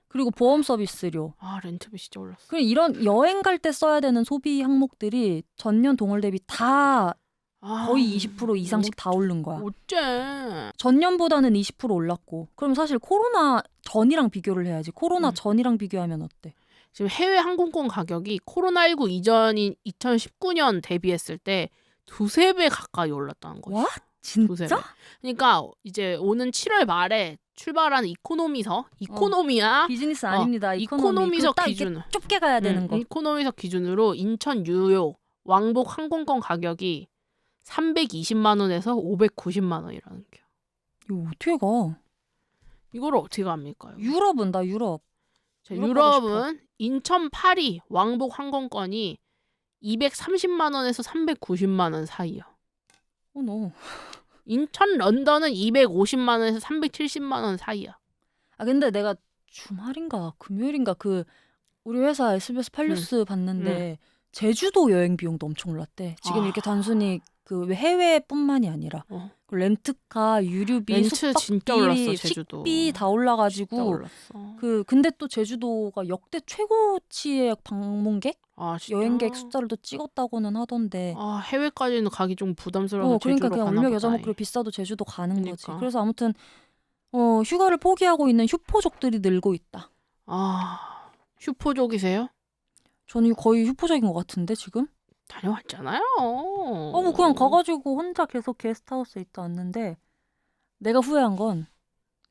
그리고 보험 서비스료. 렌트비 진짜 올랐어. 그리고 이런 여행 갈 때 써야 되는 소비 항목들이 전년 동월 대비 다 거의 20% 이상씩 다 오른 거야. 어째? 전년보다는 20% 올랐고. 그럼 사실 코로나 전이랑 비교를 해야지. 코로나 전이랑 비교하면 어때? 지금 해외 항공권 가격이 코로나19 이전인 2019년 대비했을 때 2~3배 가까이 올랐다는 거지. 와? 진짜? 그러니까 이제 오는 7월 말에 출발하는 이코노미야. 비즈니스 아닙니다. 이코노미석 기준. 좁게 가야 되는 거. 이코노미석 기준으로 인천 뉴욕 왕복 항공권 가격이 320만 원에서 590만 원이라는 게. 이거 어떻게 가? 이거를 어떻게 갑니까? 유럽은 나 유럽. 자, 유럽은 인천 파리 왕복 항공권이 230만 원에서 390만 원 사이요. 노. 인천 런던은 250만 원에서 370만 원 사이야. 근데 내가 주말인가 금요일인가 우리 회사 SBS 8뉴스 봤는데 제주도 여행 비용도 엄청 올랐대. 지금 이렇게 단순히 해외뿐만이 아니라 그 렌트카, 유류비, 렌트 진짜 올랐어, 제주도. 식비 다 올라가지고. 진짜 올랐어. 근데 또 제주도가 역대 최고치의 방문객, 여행객 수자를 또 찍었다고는 하던데. 해외까지는 가기 좀 부담스러워서 그러니까 제주로 그냥 가나 울며 보다. 겨자 먹기로 비싸도 제주도 가는 거지. 그러니까. 그래서 아무튼 휴가를 포기하고 있는 휴포족들이 늘고 있다. 휴포족이세요? 저는 이거 거의 휴포적인 것 같은데 지금? 다녀왔잖아요. 뭐 그냥 가가지고 혼자 계속 게스트하우스에 있다 왔는데 내가 후회한 건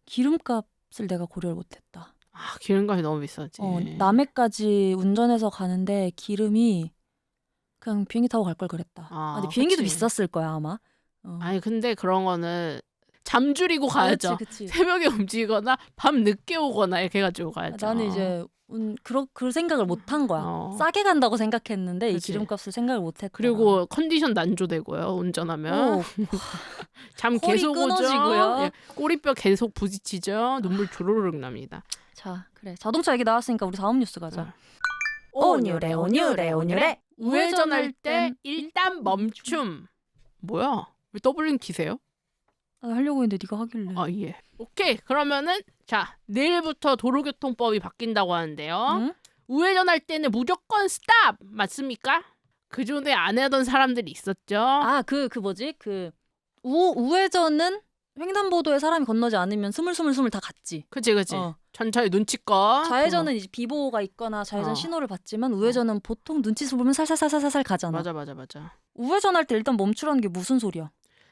기름값을 내가 고려를 못했다. 아, 기름값이 너무 비싸지. 남해까지 운전해서 가는데 기름이 그냥 비행기 타고 갈 걸 그랬다. 근데 비행기도 그치. 비쌌을 거야 아마. 아니 근데 그런 거는 잠 줄이고 가야죠. 그치. 새벽에 움직이거나 밤 늦게 오거나 이렇게 해가지고 가야죠. 나는 이제 그 생각을 못 한 거야. 싸게 간다고 생각했는데 그치. 이 기름값을 생각을 못 했다. 그리고 컨디션 난조되고요. 운전하면. 잠 허리 계속 오죠. 끊어지고요. 예, 꼬리뼈 계속 부딪히죠. 눈물 주르륵 납니다. 자, 그래. 자동차 얘기 나왔으니까 우리 다음 뉴스 가자. 온유래 온유래 온유래. 우회전할 때 일단 멈춤. 뭐야? 왜 더블링 키세요? 하려고 했는데 네가 하길래. 아, 예. 오케이. 그러면은 자, 내일부터 도로교통법이 바뀐다고 하는데요. 응? 우회전할 때는 무조건 스탑! 맞습니까? 그전에 안 하던 사람들이 있었죠. 그 뭐지? 우회전은 횡단보도에 사람이 건너지 않으면 스물스물 다 갔지. 그치. 전차의 눈치껏. 좌회전은 이제 비보호가 있거나 좌회전 신호를 받지만 우회전은 보통 눈치를 보면 살살살살살 가잖아. 맞아. 우회전할 때 일단 멈추라는 게 무슨 소리야?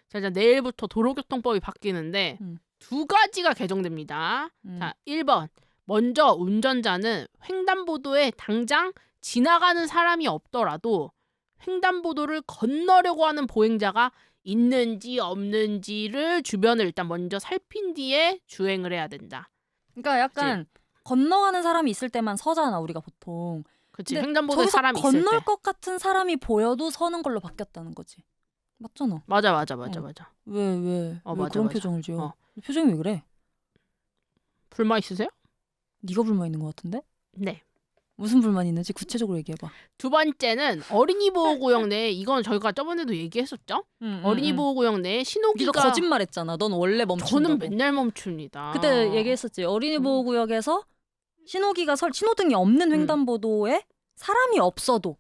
자, 이제 내일부터 도로교통법이 바뀌는데 두 가지가 개정됩니다. 자, 1번. 먼저 운전자는 횡단보도에 당장 지나가는 사람이 없더라도 횡단보도를 건너려고 하는 보행자가 있는지 없는지를 주변을 일단 먼저 살핀 뒤에 주행을 해야 된다. 그러니까 약간 건너가는 사람이 있을 때만 서잖아 우리가 보통. 그치. 근데 횡단보도에 저기서 사람이 있을 때. 건널 것 같은 사람이 보여도 서는 걸로 바뀌었다는 거지. 맞잖아. 맞아. 왜 맞아, 그런 맞아. 표정을 지어? 어. 표정이 왜 그래? 불만 있으세요? 네가 불만 있는 것 같은데? 네. 무슨 불만 있는지 구체적으로 얘기해봐. 두 번째는 어린이 보호구역 내에 이건 저희가 저번에도 얘기했었죠. 어린이 보호구역 내에 신호기가 네가 거짓말했잖아. 넌 원래 멈춘다고. 저는 맨날 멈춥니다. 그때 얘기했었지. 어린이 보호구역에서 신호등이 없는 횡단보도에 사람이 없어도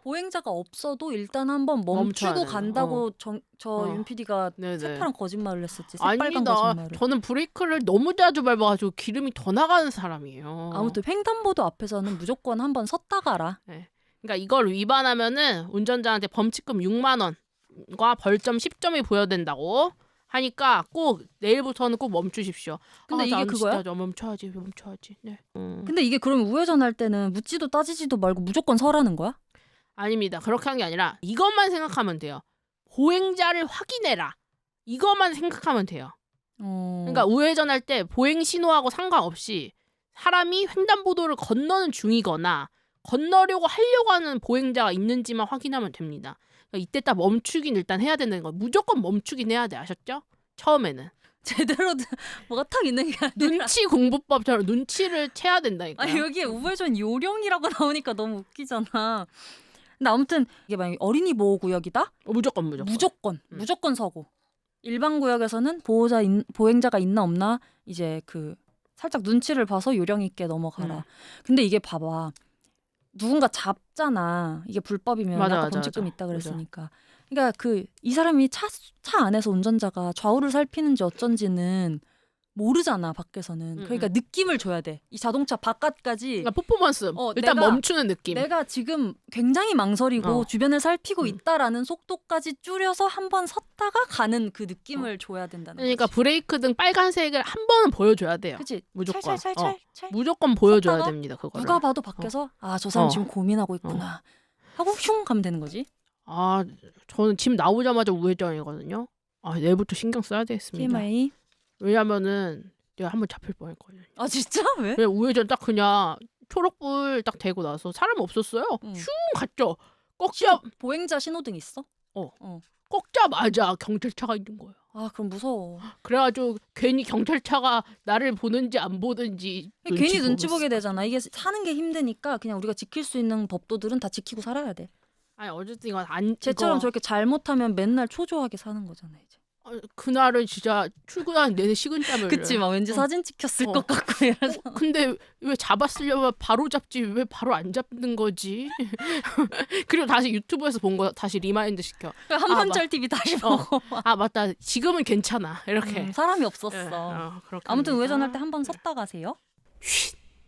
보행자가 없어도 일단 한번 멈춰야 멈추고 돼요. 간다고 저 윤 PD가 네네. 새파란 거짓말을 했었지. 새빨간 아닙니다. 거짓말을. 저는 브레이크를 너무 자주 밟아가지고 기름이 더 나가는 사람이에요. 아무튼 횡단보도 앞에서는 무조건 한번 섰다 가라. 그러니까 이걸 위반하면은 운전자한테 범칙금 6만 원과 벌점 10점이 부여된다고 하니까 꼭 내일부터는 꼭 멈추십시오. 근데 이게 그거야? 진짜 멈춰야지. 네. 근데 이게 그러면 우회전할 때는 묻지도 따지지도 말고 무조건 서라는 거야? 아닙니다. 그렇게 한 게 아니라 이것만 생각하면 돼요. 보행자를 확인해라. 이것만 생각하면 돼요. 그러니까 우회전할 때 보행 신호하고 상관없이 사람이 횡단보도를 건너는 중이거나 건너려고 하려고 하는 보행자가 있는지만 확인하면 됩니다. 그러니까 이때 딱 멈추긴 일단 해야 되는 거. 무조건 멈추긴 해야 돼. 아셨죠? 처음에는. 제대로 뭐가 탁 있는 게 아니라 눈치 공부법처럼 눈치를 채야 된다니까요. 여기에 우회전 요령이라고 나오니까 너무 웃기잖아. 근데 아무튼 이게 만약에 어린이 보호구역이다? 무조건 서고. 일반 구역에서는 보행자가 있나 없나 이제 살짝 눈치를 봐서 요령 있게 넘어가라. 근데 이게 봐봐. 누군가 잡잖아. 이게 불법이면 아까 범칙금 있다 그랬으니까. 그러니까 이 사람이 차 안에서 운전자가 좌우를 살피는지 어쩐지는 모르잖아 밖에서는. 그러니까 느낌을 줘야 돼. 이 자동차 바깥까지. 그러니까 퍼포먼스. 일단 멈추는 느낌. 내가 지금 굉장히 망설이고 주변을 살피고 있다라는 속도까지 줄여서 한번 섰다가 가는 그 느낌을 줘야 된다는 그러니까 거지. 브레이크 등 빨간색을 한 번은 보여줘야 돼요. 그치? 무조건. 찰. 무조건 보여줘야 섰다가 됩니다. 그거를. 누가 봐도 밖에서 저 사람 지금 고민하고 있구나 하고 슝 가면 되는 거지. 저는 집 나오자마자 우회전이거든요. 내일부터 신경 써야 되겠습니다. TMI. 왜냐면은 내가 한번 잡힐 뻔했거든요. 진짜? 왜? 왜 우회전 딱 그냥 초록불 딱 대고 나서 사람 없었어요. 슝 갔죠. 보행자 신호등 있어? 꺾자마자 경찰차가 있는 거예요. 그럼 무서워. 그래가지고 괜히 경찰차가 나를 보는지 안 보는지 괜히 눈치 보게 되잖아. 이게 사는 게 힘드니까 그냥 우리가 지킬 수 있는 법도들은 다 지키고 살아야 돼. 아니 어쨌든 이건 쟤처럼 저렇게 잘못하면 맨날 초조하게 사는 거잖아 이제. 그날은 진짜 출근하는 내내 식은땀을. 그치, 막 왠지 사진 찍혔을 것 같고 이래서. 근데 왜 잡았으려면 바로 잡지 왜 바로 안 잡는 거지? 그리고 다시 유튜브에서 본 거 다시 리마인드 시켜. 한번짤 TV 다시 보고. 맞다. 지금은 괜찮아. 이렇게. 사람이 없었어. 아무튼 우회전할 때 한 번 섰다 가세요.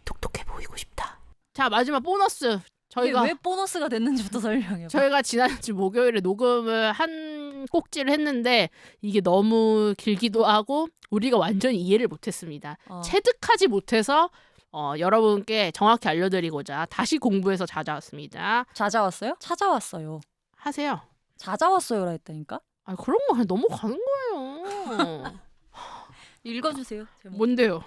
똑똑해 보이고 싶다. 자, 마지막 보너스. 저희가 왜 보너스가 됐는지부터 설명해봐. 저희가 지난주 목요일에 녹음을 한 꼭지를 했는데 이게 너무 길기도 하고 우리가 완전히 이해를 못했습니다. 체득하지 못해서 여러분께 정확히 알려드리고자 다시 공부해서 찾아왔습니다. 찾아왔어요? 찾아왔어요. 하세요. 찾아왔어요라 했다니까? 아 그런 거 그냥 넘어가는 거예요. 읽어주세요. 제목. 뭔데요?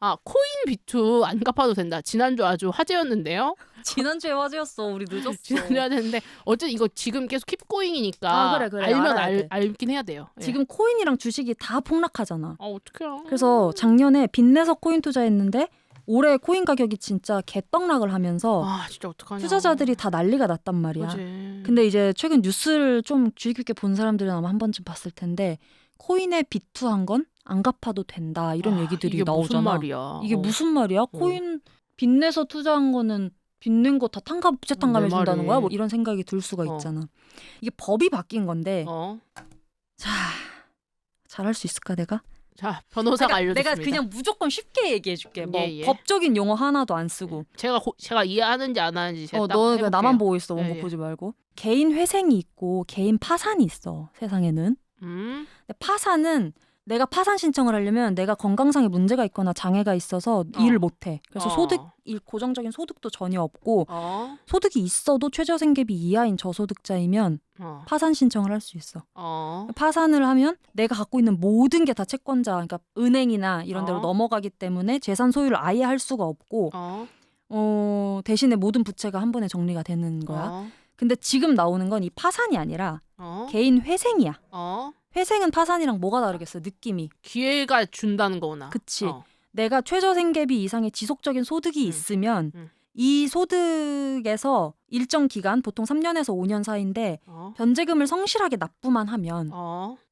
아 코인 비투 안 갚아도 된다. 지난주 아주 화제였는데요. 지난주에 화제였어. 우리 늦었어. 지난주에 화제였는데 어쨌든 이거 지금 계속 킵고잉이니까 아, 그래. 알면 알아야 돼. 알긴 해야 돼요. 예. 지금 코인이랑 주식이 다 폭락하잖아. 어떡해요. 그래서 작년에 빚내서 코인 투자했는데 올해 코인 가격이 진짜 개떡락을 하면서 아 진짜 어떡하냐. 투자자들이 다 난리가 났단 말이야. 그치. 근데 이제 최근 뉴스를 좀 주의 깊게 본 사람들은 아마 한 번쯤 봤을 텐데 코인에 비투한 건 안 갚아도 된다 이런 얘기들이 이게 나오잖아. 무슨 말이야. 이게 무슨 말이야? 코인 빚내서 투자한 거는 빚낸 거 다 부채탕감해 준다는 거야? 뭐 이런 생각이 들 수가 있잖아. 이게 법이 바뀐 건데 자, 잘할 수 있을까 내가? 자 변호사가 알려줬습니다. 내가 그냥 무조건 쉽게 얘기해 줄게. 뭐 예. 법적인 용어 하나도 안 쓰고. 제가 이해하는지 안 하는지 제가 딱 너 해볼게요. 나만 보고 있어. 원고 예. 보지 말고. 개인 회생이 있고 개인 파산이 있어. 세상에는. 근데 파산은 내가 파산 신청을 하려면 내가 건강상의 문제가 있거나 장애가 있어서 일을 못 해. 그래서 고정적인 소득도 전혀 없고 소득이 있어도 최저생계비 이하인 저소득자이면 파산 신청을 할 수 있어. 파산을 하면 내가 갖고 있는 모든 게 다 채권자, 그러니까 은행이나 이런 데로 넘어가기 때문에 재산 소유를 아예 할 수가 없고 대신에 모든 부채가 한 번에 정리가 되는 거야. 근데 지금 나오는 건 이 파산이 아니라 개인 회생이야. 회생은 파산이랑 뭐가 다르겠어? 느낌이. 기회가 준다는 거구나. 그치. 내가 최저생계비 이상의 지속적인 소득이 있으면 이 소득에서 일정 기간, 보통 3년에서 5년 사이인데 변제금을 성실하게 납부만 하면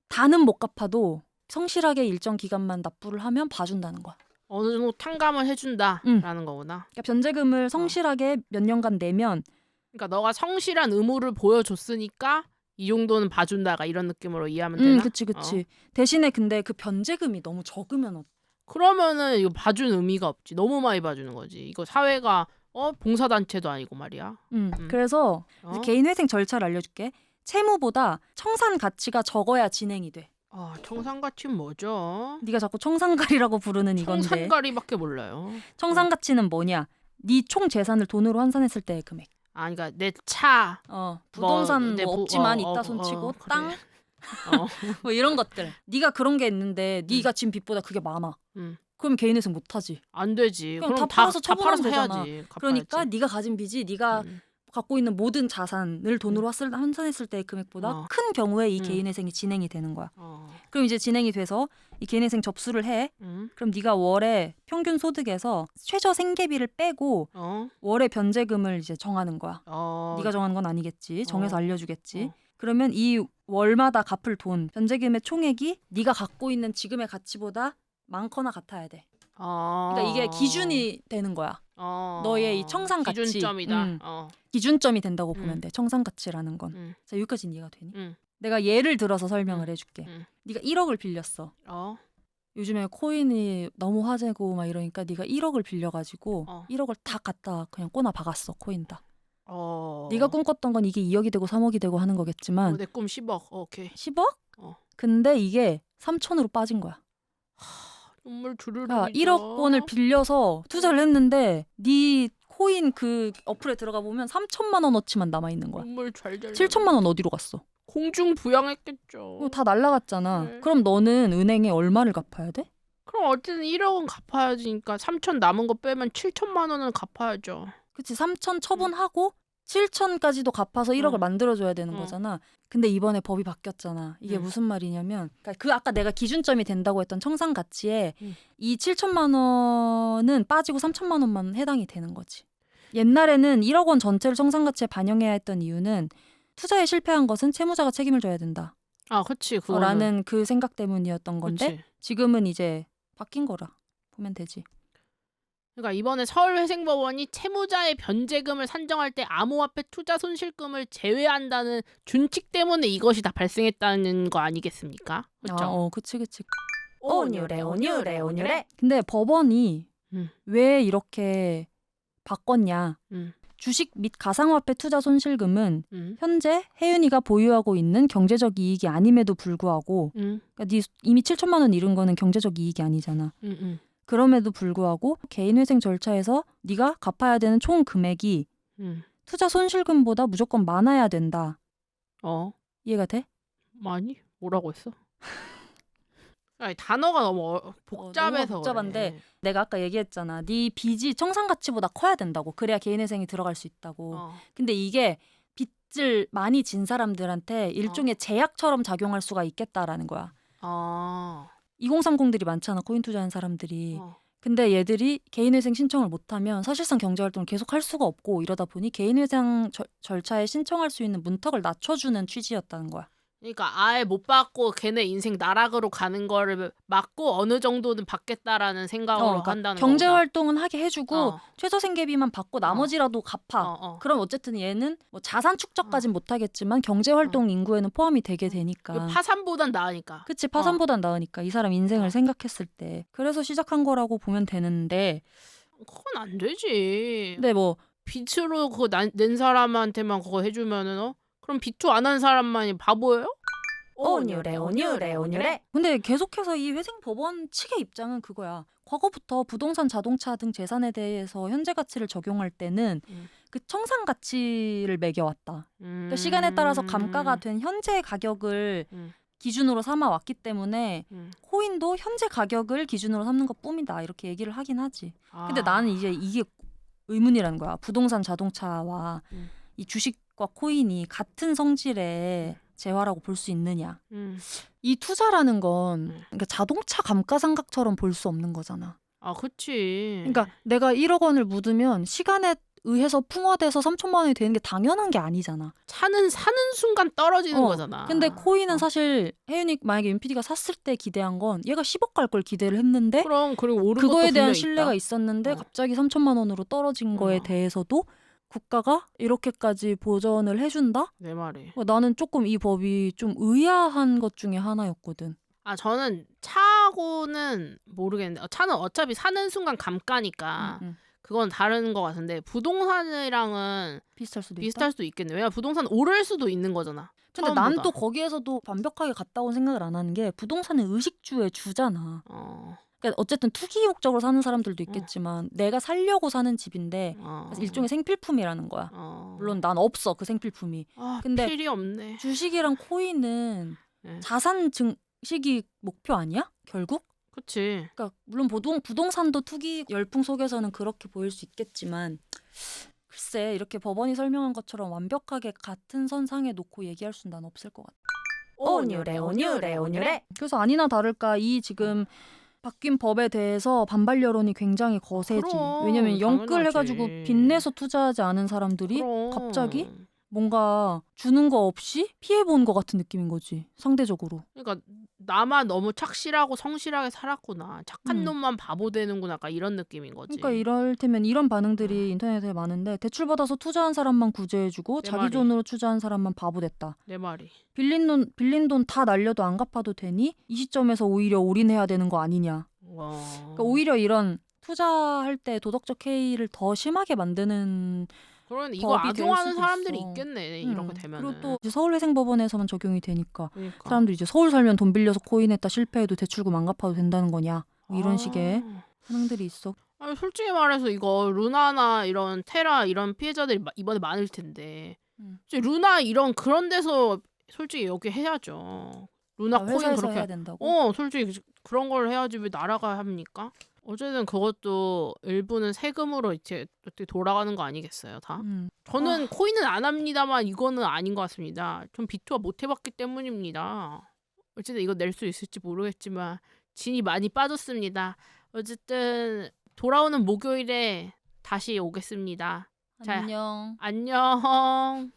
다는 못 갚아도 성실하게 일정 기간만 납부를 하면 봐준다는 거야. 어느 정도 탕감을 해준다라는 거구나. 그러니까 변제금을 성실하게 몇 년간 내면 그러니까 너가 성실한 의무를 보여줬으니까 이 정도는 봐준다가 이런 느낌으로 이해하면 되나? 그치. 대신에 근데 그 변제금이 너무 적으면 그러면은 이거 봐준 의미가 없지. 너무 많이 봐주는 거지. 이거 사회가 봉사단체도 아니고 말이야. 그래서 개인 회생 절차를 알려줄게. 채무보다 청산 가치가 적어야 진행이 돼. 청산가치는 뭐죠? 네가 자꾸 청산가리라고 부르는 이건데. 청산가리밖에 몰라요. 청산가치는 뭐냐? 네 총 재산을 돈으로 환산했을 때의 금액. 그러니까 내 차, 부동산 뭐 없지만 있다 손치고 그래. 땅, 뭐 이런 것들. 네가 그런 게 있는데 네가 진 빚보다 그게 많아. 그럼 개인회생 못하지. 안 되지. 그럼 그럼 다 팔아서 다 팔아서 처분하면 되잖아. 해야지. 갚아야지. 그러니까 네가 가진 빚이 네가 갖고 있는 모든 자산을 돈으로 환산했을 때의 금액보다 큰 경우에 이 개인회생이 진행이 되는 거야. 그럼 이제 진행이 돼서 이 개인회생 접수를 해. 그럼 네가 월에 평균 소득에서 최저 생계비를 빼고 월에 변제금을 이제 정하는 거야. 네가 정하는 건 아니겠지. 정해서 알려주겠지. 그러면 이 월마다 갚을 돈, 변제금의 총액이 네가 갖고 있는 지금의 가치보다 많거나 같아야 돼. 그러니까 이게 기준이 되는 거야. 너의 이 청산 가치. 기준점이다. 기준점이 된다고 보면 돼. 청산 가치라는 건. 자, 여기까지는 이해가 되니? 내가 예를 들어서 설명을 해줄게. 네가 1억을 빌렸어. 요즘에 코인이 너무 화제고 막 이러니까 네가 1억을 빌려가지고 1억을 다 갖다 그냥 꼬나 박았어. 코인 다. 네가 꿈꿨던 건 이게 2억이 되고 3억이 되고 하는 거겠지만 내 꿈 10억. 오케이. 10억? 근데 이게 3천으로 빠진 거야. 눈물 주르르. 그러니까 1억 원을 빌려서 투자를 했는데 네 코인 그 어플에 들어가 보면 3천만 원어치만 남아 있는 거야. 눈물 잘잘. 7천만 원 어디로 갔어? 공중 부양했겠죠. 그거 다 날라갔잖아. 네. 그럼 너는 은행에 얼마를 갚아야 돼? 그럼 어쨌든 1억은 갚아야지. 그러니까 3천 남은 거 빼면 7천만 원은 갚아야죠. 그치. 3천 처분하고 7천까지도 갚아서 1억을 만들어줘야 되는 거잖아. 근데 이번에 법이 바뀌었잖아. 이게 무슨 말이냐면 그러니까 그 아까 내가 기준점이 된다고 했던 청산 가치에 이 7천만 원은 빠지고 3천만 원만 해당이 되는 거지. 옛날에는 1억 원 전체를 청산 가치에 반영해야 했던 이유는 투자에 실패한 것은 채무자가 책임을 져야 된다. 그치. 라는 그 생각 때문이었던 건데 그치. 지금은 이제 바뀐 거라 보면 되지. 그러니까 이번에 서울회생법원이 채무자의 변제금을 산정할 때 암호화폐 투자 손실금을 제외한다는 준칙 때문에 이것이 다 발생했다는 거 아니겠습니까? 그렇죠? 그치. 온유래. 근데 법원이 왜 이렇게 바꿨냐? 주식 및 가상화폐 투자 손실금은 음. 현재 혜윤이가 보유하고 있는 경제적 이익이 아님에도 불구하고 그러니까 네 이미 7천만 원 잃은 거는 경제적 이익이 아니잖아. 그럼에도 불구하고 개인회생 절차에서 네가 갚아야 되는 총 금액이 투자 손실금보다 무조건 많아야 된다. 이해가 돼? 많이? 뭐라고 했어? 아니, 단어가 너무 복잡해서 너무 복잡한데 그래. 내가 아까 얘기했잖아. 네 빚이 청산 가치보다 커야 된다고. 그래야 개인회생이 들어갈 수 있다고. 근데 이게 빚을 많이 진 사람들한테 일종의 제약처럼 작용할 수가 있겠다라는 거야. 2030들이 많잖아. 코인 투자한 사람들이. 근데 얘들이 개인회생 신청을 못하면 사실상 경제활동을 계속 할 수가 없고 이러다 보니 개인회생 절차에 신청할 수 있는 문턱을 낮춰주는 취지였다는 거야. 그러니까 아예 못 받고 걔네 인생 나락으로 가는 거를 막고 어느 정도는 받겠다라는 생각으로 그러니까 한다는 경제활동은 하게 해주고 거구나. 최저생계비만 받고 나머지라도 갚아. 그럼 어쨌든 얘는 뭐 자산 축적까진 못하겠지만 경제활동 인구에는 포함이 되게 되니까. 파산보단 나으니까. 그치, 파산보단 나으니까 이 사람 인생을 생각했을 때. 그래서 시작한 거라고 보면 되는데 그건 안 되지. 근데 뭐 빚으로 그거 낸 사람한테만 그거 해주면은 그럼 빚투 안 한 사람만이 바보예요? 온유래 온유래 온유래. 근데 계속해서 이 회생법원 측의 입장은 그거야. 과거부터 부동산, 자동차 등 재산에 대해서 현재 가치를 적용할 때는 그 청산 가치를 매겨왔다. 그러니까 시간에 따라서 감가가 된 현재 가격을 기준으로 삼아왔기 때문에 코인도 현재 가격을 기준으로 삼는 것뿐이다. 이렇게 얘기를 하긴 하지. 근데 나는 이제 이게 의문이라는 거야. 부동산, 자동차와 이 주식과 코인이 같은 성질의 재화라고 볼 수 있느냐. 이 투자라는 건 그러니까 자동차 감가상각처럼 볼 수 없는 거잖아. 그치. 그러니까 내가 1억 원을 묻으면 시간에 의해서 풍화돼서 3천만 원이 되는 게 당연한 게 아니잖아. 사는 순간 떨어지는 거잖아. 근데 코인은 사실 혜윤이 만약에 윤PD가 샀을 때 기대한 건 얘가 10억 갈 걸 기대를 했는데 그리고 오른 그거에 것도 대한 분명히 신뢰가 있다. 있었는데 갑자기 3천만 원으로 떨어진 거에 대해서도 국가가 이렇게까지 보전을 해준다? 내 말이. 나는 조금 이 법이 좀 의아한 것 중에 하나였거든. 저는 차고는 모르겠는데 차는 어차피 사는 순간 감가니까 그건 다른 것 같은데 부동산이랑은 비슷할 수도 있다. 비슷할 수도 있겠네. 왜냐면 부동산 오를 수도 있는 거잖아. 근데 난 또 거기에서도 완벽하게 같다고 생각을 안 하는 게 부동산은 의식주의 주잖아. 그러니까 어쨌든 투기 목적으로 사는 사람들도 있겠지만 내가 살려고 사는 집인데 일종의 생필품이라는 거야. 물론 난 없어 그 생필품이. 근데 필이 없네. 주식이랑 코인은 자산 증식이 목표 아니야? 결국? 그치. 그러니까 물론 부동산도 투기 열풍 속에서는 그렇게 보일 수 있겠지만 글쎄 이렇게 법원이 설명한 것처럼 완벽하게 같은 선상에 놓고 얘기할 수는 난 없을 것 같아. 온유래 온유래 온유래. 그래서 아니나 다를까 이 지금 바뀐 법에 대해서 반발 여론이 굉장히 거세지. 그럼, 왜냐면 영끌 당연하지. 해가지고 빚내서 투자하지 않은 사람들이 그럼. 갑자기 뭔가 주는 거 없이 피해본 것 같은 느낌인 거지. 상대적으로. 그러니까 나만 너무 착실하고 성실하게 살았구나. 착한 놈만 바보 되는구나. 약간 이런 느낌인 거지. 그러니까 이럴테면 이런 반응들이 인터넷에 많은데 대출받아서 투자한 사람만 구제해주고 내 자기 말이. 돈으로 투자한 사람만 바보 됐다. 내 말이. 빌린 돈 다 날려도 안 갚아도 되니 이 시점에서 오히려 올인해야 되는 거 아니냐. 그러니까 오히려 이런 투자할 때 도덕적 해이를 더 심하게 만드는 그러면 이거 법이 될 악용하는 수도 사람들이 있어. 있겠네. 이렇게 되면은. 그리고 또 이제 서울회생법원에서만 적용이 되니까 그러니까. 사람들이 이제 서울 살면 돈 빌려서 코인했다 실패해도 대출금 안 갚아도 된다는 거냐 뭐 이런 식의 반응들이 있어. 아니, 솔직히 말해서 이거 루나나 이런 테라 이런 피해자들이 이번에 많을 텐데 루나 이런 그런 데서 솔직히 여기 해야죠. 루나 코인 회사에서 그렇게 해야 된다고? 솔직히 그런 걸 해야지 왜 나라가 합니까? 어쨌든 그것도 일부는 세금으로 이제 어떻게 돌아가는 거 아니겠어요, 다? 저는 코인은 안 합니다만 이거는 아닌 것 같습니다. 전 비투가 못 해봤기 때문입니다. 어쨌든 이거 낼 수 있을지 모르겠지만 진이 많이 빠졌습니다. 어쨌든 돌아오는 목요일에 다시 오겠습니다. 자, 안녕. 안녕.